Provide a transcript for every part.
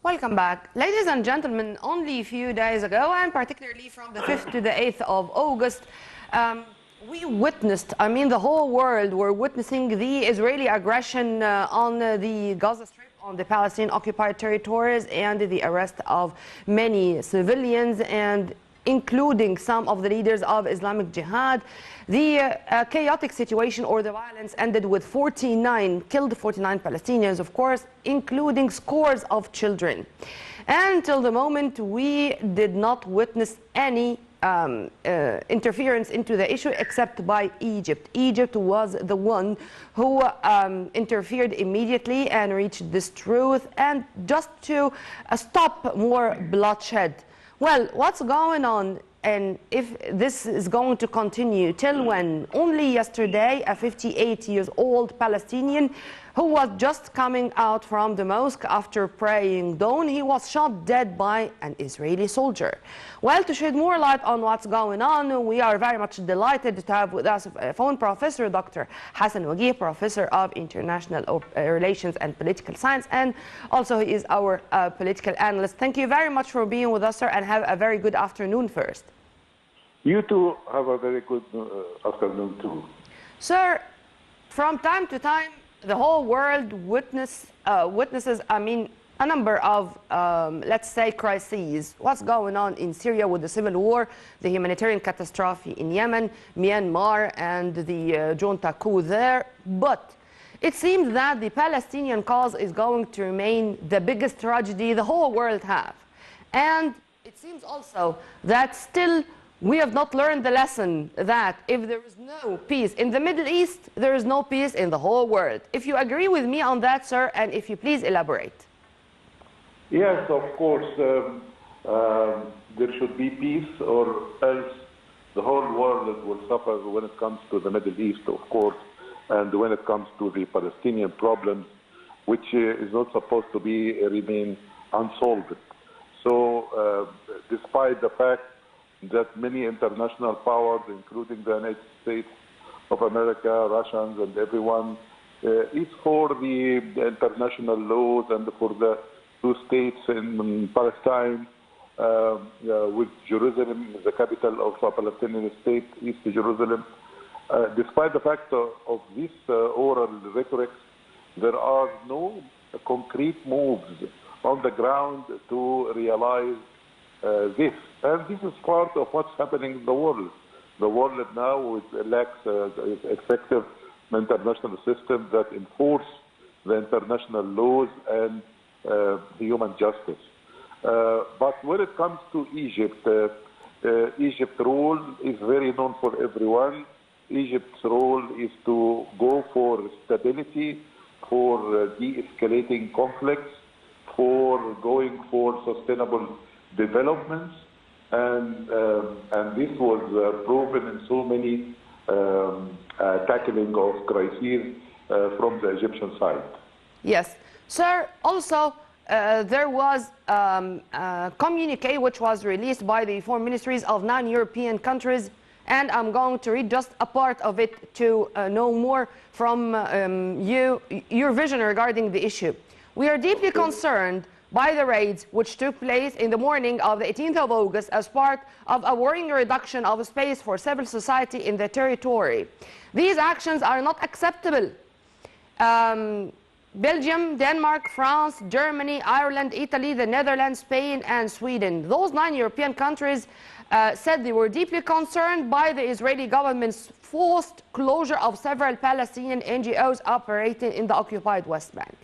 Welcome back. Ladies and gentlemen, only a few days ago, and particularly from the 5th to the 8th of August, we witnessed, the whole world were witnessing the Israeli aggression on the Gaza Strip, on the Palestinian-occupied territories, and the arrest of many civilians, and including some of the leaders of Islamic Jihad. The chaotic situation or the violence ended with 49 killed, 49 Palestinians, of course, including scores of children. And until the moment, we did not witness any interference into the issue except by Egypt. Egypt was the one who interfered immediately and reached this truth, and just to stop more bloodshed. Well, what's going on, and if this is going to continue till when? Only yesterday, a 58-year-old Palestinian who was just coming out from the mosque after praying dawn, he was shot dead by an Israeli soldier. Well, to shed more light on what's going on, we are very much delighted to have with us a phone professor, Dr. Hassan Wagih, professor of international relations and political science, and also he is our political analyst. Thank you very much for being with us, sir, and have a very good afternoon first. You too have a very good afternoon too. Sir, from time to time, the whole world witnesses, a number of, let's say, crises. What's going on in Syria with the civil war, the humanitarian catastrophe in Yemen, Myanmar, and the junta coup there. But it seems that the Palestinian cause is going to remain the biggest tragedy the whole world have. And it seems also that still we have not learned the lesson that if there is no peace in the Middle East, there is no peace in the whole world. If you agree with me on that, sir, and if you please elaborate. Yes, of course, there should be peace, or else the whole world will suffer when it comes to the Middle East, of course, and when it comes to the Palestinian problems, which is not supposed to remain unsolved. So, despite the fact that many international powers, including the United States of America, Russians, and everyone, is for the international laws and for the two states in Palestine, with Jerusalem, the capital of a Palestinian state, East Jerusalem. Despite the fact of this oral rhetoric, there are no concrete moves on the ground to realize this. And this is part of what's happening in the world. The world now lacks effective international system that enforce the international laws and human justice. But when it comes to Egypt, Egypt's role is very known for everyone. Egypt's role is to go for stability, for de-escalating conflicts, for going for sustainable developments, and this was proven in so many tackling of crises from the Egyptian side. Yes. Sir, also there was a communique which was released by the foreign ministries of 9 European countries, and I'm going to read just a part of it to know more from your vision regarding the issue. We are deeply concerned by the raids which took place in the morning of the 18th of August as part of a worrying reduction of space for civil society in the territory. These actions are not acceptable. Belgium, Denmark, France, Germany, Ireland, Italy, the Netherlands, Spain, and Sweden. Those 9 European countries said they were deeply concerned by the Israeli government's forced closure of several Palestinian NGOs operating in the occupied West Bank.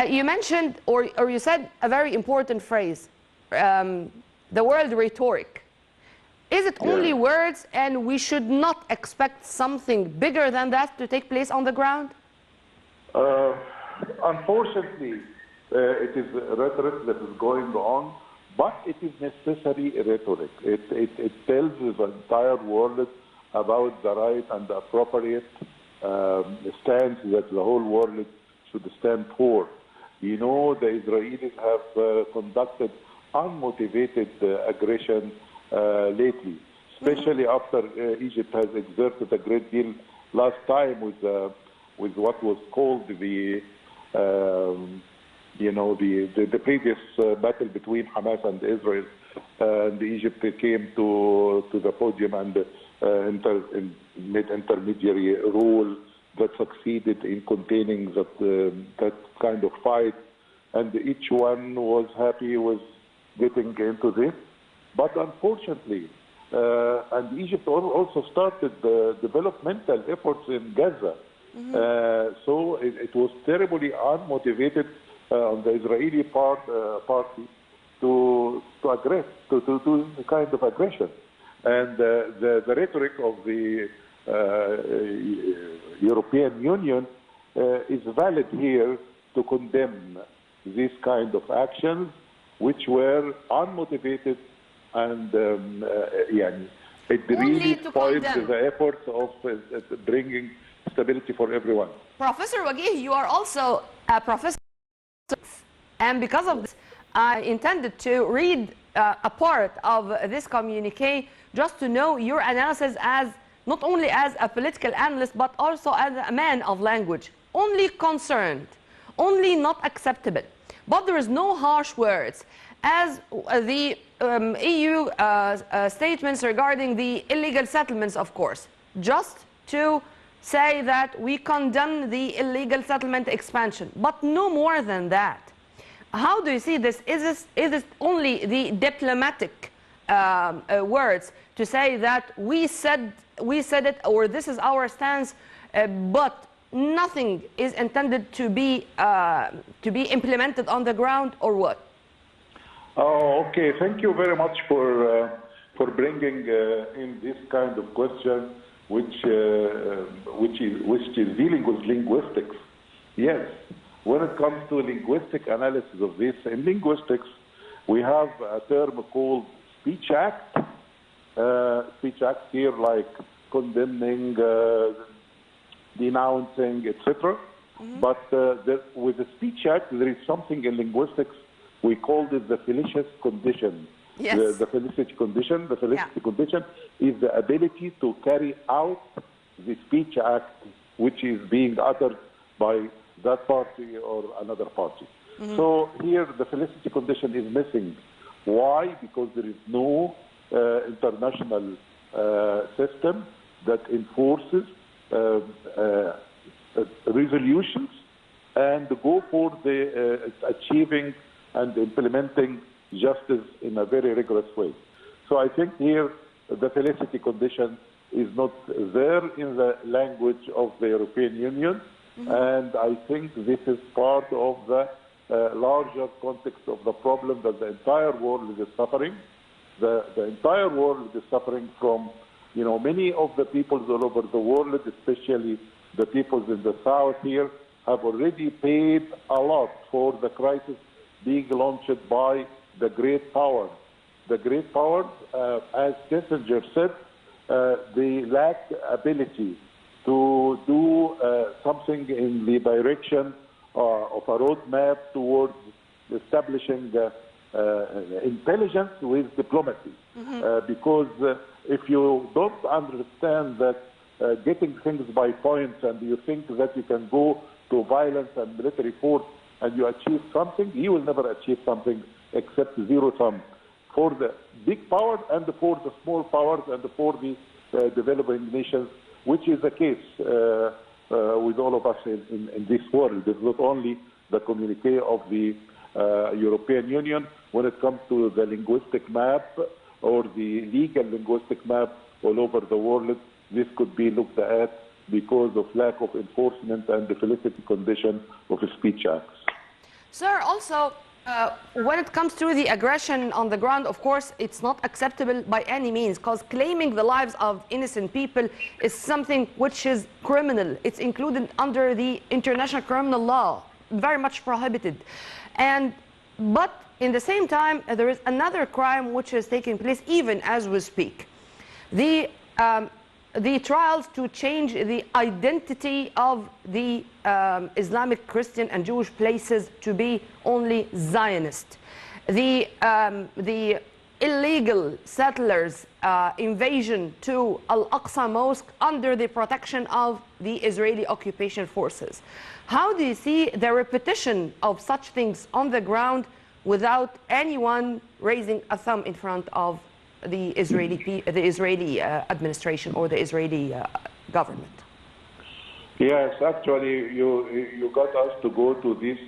You mentioned, or you said a very important phrase, the word rhetoric. Is it only words, and we should not expect something bigger than that to take place on the ground? Unfortunately, it is rhetoric that is going on, but it is necessary rhetoric. It tells the entire world about the right and the appropriate stance that the whole world should stand for. You know, the Israelis have conducted unmotivated aggression lately, especially after Egypt has exerted a great deal last time with what was called the the previous battle between Hamas and Israel, and Egypt came to the podium and made intermediary role that succeeded in containing that kind of fight, and each one was happy with getting into this. But unfortunately, and Egypt also started the developmental efforts in Gaza. So it was terribly unmotivated on the Israeli party to aggress, to do a kind of aggression. And the rhetoric of the European Union is valid here to condemn these kind of actions, which were unmotivated, and it really spoiled the efforts of bringing stability for everyone. Professor Wagih, you are also a professor, and because of this, I intended to read a part of this communique just to know your analysis as not only as a political analyst, but also as a man of language. Only concerned, only not acceptable, but there is no harsh words, as the EU statements regarding the illegal settlements, of course, just to say that we condemn the illegal settlement expansion, but no more than that. How do you see this? Is this only the diplomatic words to say that we said it, or this is our stance, but nothing is intended to be implemented on the ground, or what? Oh, okay. Thank you very much for bringing in this kind of question, which is dealing with linguistics. Yes, when it comes to linguistic analysis of this, in linguistics, we have a term called speech act. Speech act here, like condemning, denouncing, etc. But with the speech act, there is something in linguistics. We called it the felicitous condition. Yes. The felicity condition. The felicity condition is the ability to carry out the speech act which is being uttered by that party or another party. So here the felicity condition is missing. Why? Because there is no international system that enforces resolutions and go for the achieving and implementing justice in a very rigorous way. So I think here the felicity condition is not there in the language of the European Union, and I think this is part of the larger context of the problem that the entire world is suffering. The entire world is suffering from, many of the peoples all over the world, especially the peoples in the south here, have already paid a lot for the crisis being launched by the great powers. The great powers, as Kissinger said, they lack ability to do something in the direction of a roadmap towards establishing intelligence with diplomacy. Because if you don't understand that getting things by points, and you think that you can go to violence and military force and you achieve something, you will never achieve something except zero sum for the big powers and for the small powers and for the developing nations, which is the case with all of us in this world. It's not only the communique of the European Union when it comes to the linguistic map or the legal linguistic map all over the world. This could be looked at because of lack of enforcement and the felicity condition of speech acts. Sir, also, when it comes to the aggression on the ground, of course, it's not acceptable by any means, because claiming the lives of innocent people is something which is criminal. It's included under the international criminal law, very much prohibited. But in the same time, there is another crime which is taking place even as we speak. The trials to change the identity of the Islamic, Christian and Jewish places to be only Zionist. The illegal settlers' invasion to Al-Aqsa Mosque under the protection of the Israeli occupation forces. How do you see the repetition of such things on the ground without anyone raising a thumb in front of the Israeli administration or the Israeli government? Yes, actually, you got us to go to this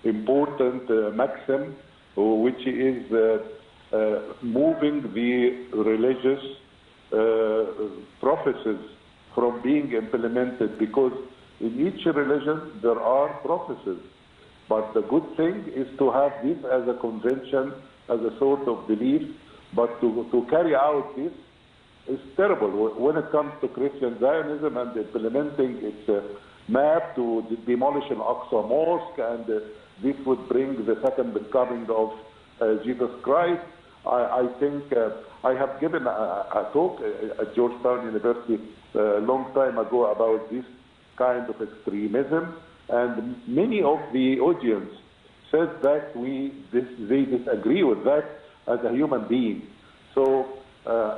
important maxim, which is moving the religious prophecies from being implemented, because in each religion there are prophecies. But the good thing is to have this as a convention, as a sort of belief, but to carry out this is terrible. When it comes to Christian Zionism and implementing its map to demolish Al-Aqsa Mosque, and this would bring the second coming of Jesus Christ, I think I have given a talk at Georgetown University a long time ago about this kind of extremism, and many of the audience says that they disagree with that as a human being. So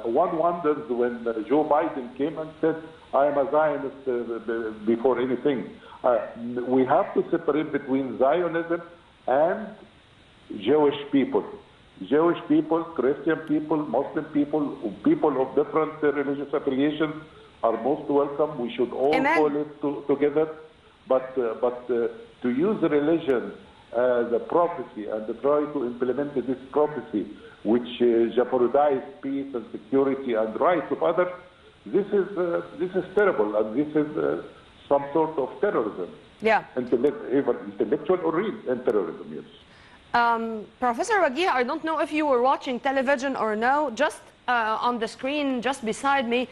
one wonders when Joe Biden came and said, I am a Zionist before anything. We have to separate between Zionism and Jewish people. Jewish people, Christian people, Muslim people, people of different religious affiliations are most welcome. We should all live together. But to use religion as a prophecy and to try to implement this prophecy, which jeopardize peace and security and rights of others, this is terrible, and this is some sort of terrorism. Yeah. Either intellectual or real terrorism, yes. Professor Wagih, I don't know if you were watching television or no, just on the screen just beside me,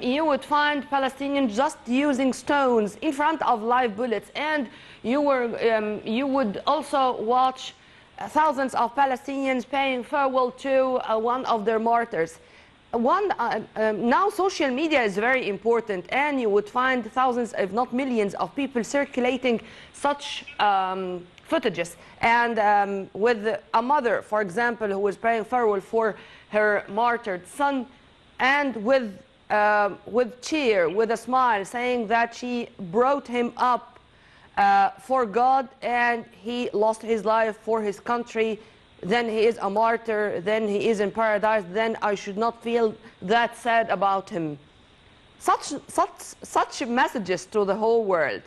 you would find Palestinians just using stones in front of live bullets, and you would also watch thousands of Palestinians paying farewell to one of their martyrs. Now social media is very important, and you would find thousands, if not millions, of people circulating such footages. And with a mother, for example, who was paying farewell for her martyred son, and with cheer, with a smile, saying that she brought him up for God and he lost his life for his country, then he is a martyr, then he is in paradise, then I should not feel that sad about him. Such messages to the whole world,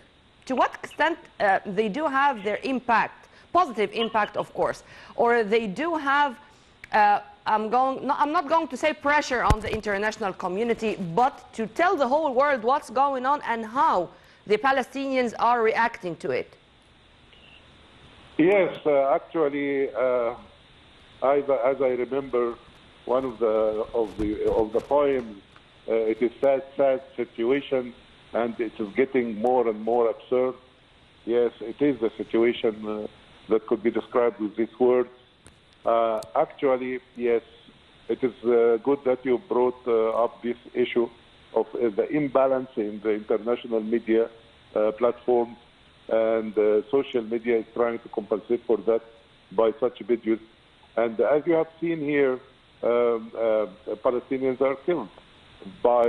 to what extent they do have their impact, positive impact of course, or they do have I'm not going to say pressure on the international community, but to tell the whole world what's going on and how the Palestinians are reacting to it. Yes, actually, as I remember, one of the poems, it is sad situation, and it is getting more and more absurd. Yes, it is a situation that could be described with these words. Actually, yes, it is good that you brought up this issue of the imbalance in the international media platforms, and social media is trying to compensate for that by such videos. And as you have seen here, Palestinians are killed by,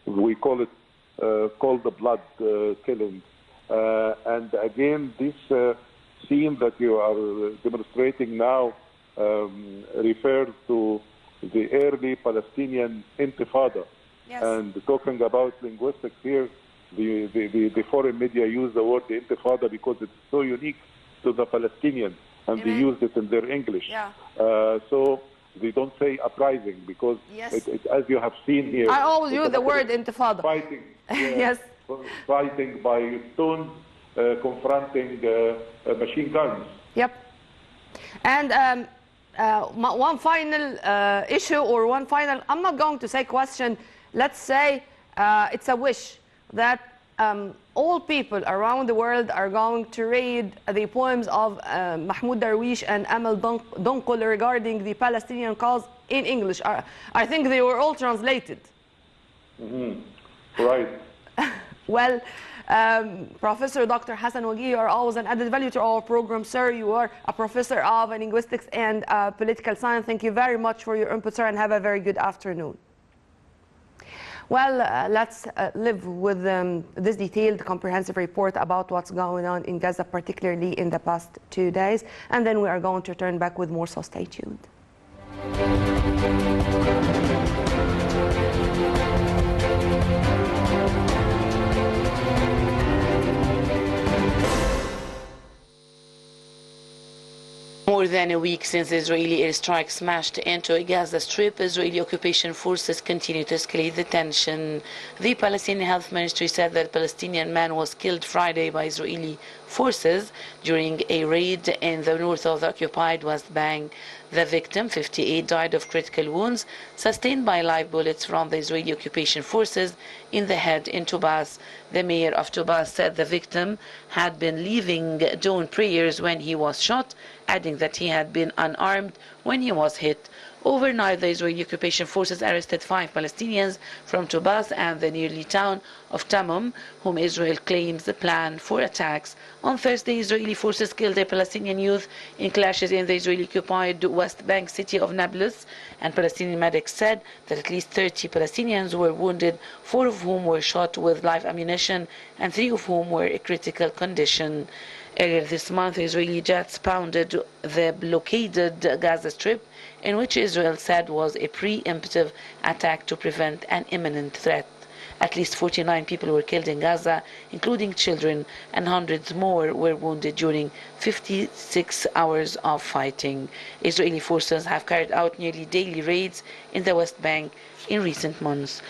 we call it cold blood killing. And again, this scene that you are demonstrating now refers to the early Palestinian Intifada. Yes. And talking about linguistics here, the foreign media use the word the Intifada because it's so unique to the Palestinians, and they use it in their English. Yeah. So they don't say uprising because, yes, as you have seen here, I always use the word Intifada. Fighting, yes, fighting by stones, confronting machine guns. Yep. And one final issue, or one final, I'm not going to say question, let's say it's a wish that all people around the world are going to read the poems of Mahmoud Darwish and Amal Donqul regarding the Palestinian cause in English. I think they were all translated. Mm-hmm. Right. Well, Professor Dr. Hassan Wagih, you are always an added value to our program, sir. You are a professor of linguistics and political science. Thank you very much for your input, sir, and have a very good afternoon. Well, let's live with this detailed, comprehensive report about what's going on in Gaza, particularly in the past 2 days. And then we are going to turn back with more, so stay tuned. More than a week since Israeli airstrikes smashed into a Gaza Strip, Israeli occupation forces continue to escalate the tension. The Palestinian Health Ministry said that a Palestinian man was killed Friday by Israeli forces during a raid in the north of the occupied West Bank. The victim, 58, died of critical wounds sustained by live bullets from the Israeli occupation forces in the head in Tubas. The mayor of Tubas said the victim had been leaving dawn prayers when he was shot, adding that he had been unarmed when he was hit. Overnight, the Israeli occupation forces arrested 5 Palestinians from Tubas and the nearby town of Tamum, whom Israel claims planned for attacks. On Thursday, Israeli forces killed a Palestinian youth in clashes in the Israeli-occupied West Bank city of Nablus, and Palestinian medics said that at least 30 Palestinians were wounded, 4 of whom were shot with live ammunition, and 3 of whom were in critical condition. Earlier this month, Israeli jets pounded the blockaded Gaza Strip, in which Israel said was a preemptive attack to prevent an imminent threat. At least 49 people were killed in Gaza, including children, and hundreds more were wounded during 56 hours of fighting. Israeli forces have carried out nearly daily raids in the West Bank in recent months.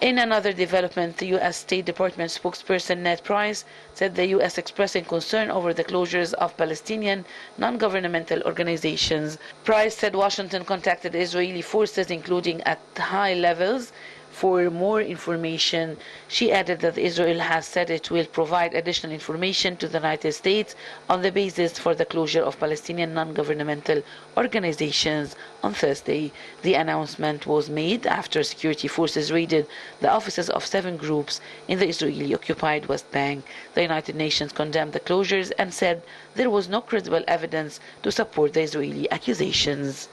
In another development, the U.S. State Department spokesperson Ned Price said the U.S. expressing concern over the closures of Palestinian non-governmental organizations. Price said Washington contacted Israeli forces, including at high levels, for more information. She added that Israel has said it will provide additional information to the United States on the basis for the closure of Palestinian non-governmental organizations on Thursday. The announcement was made after security forces raided the offices of 7 groups in the Israeli-occupied West Bank. The United Nations condemned the closures and said there was no credible evidence to support the Israeli accusations.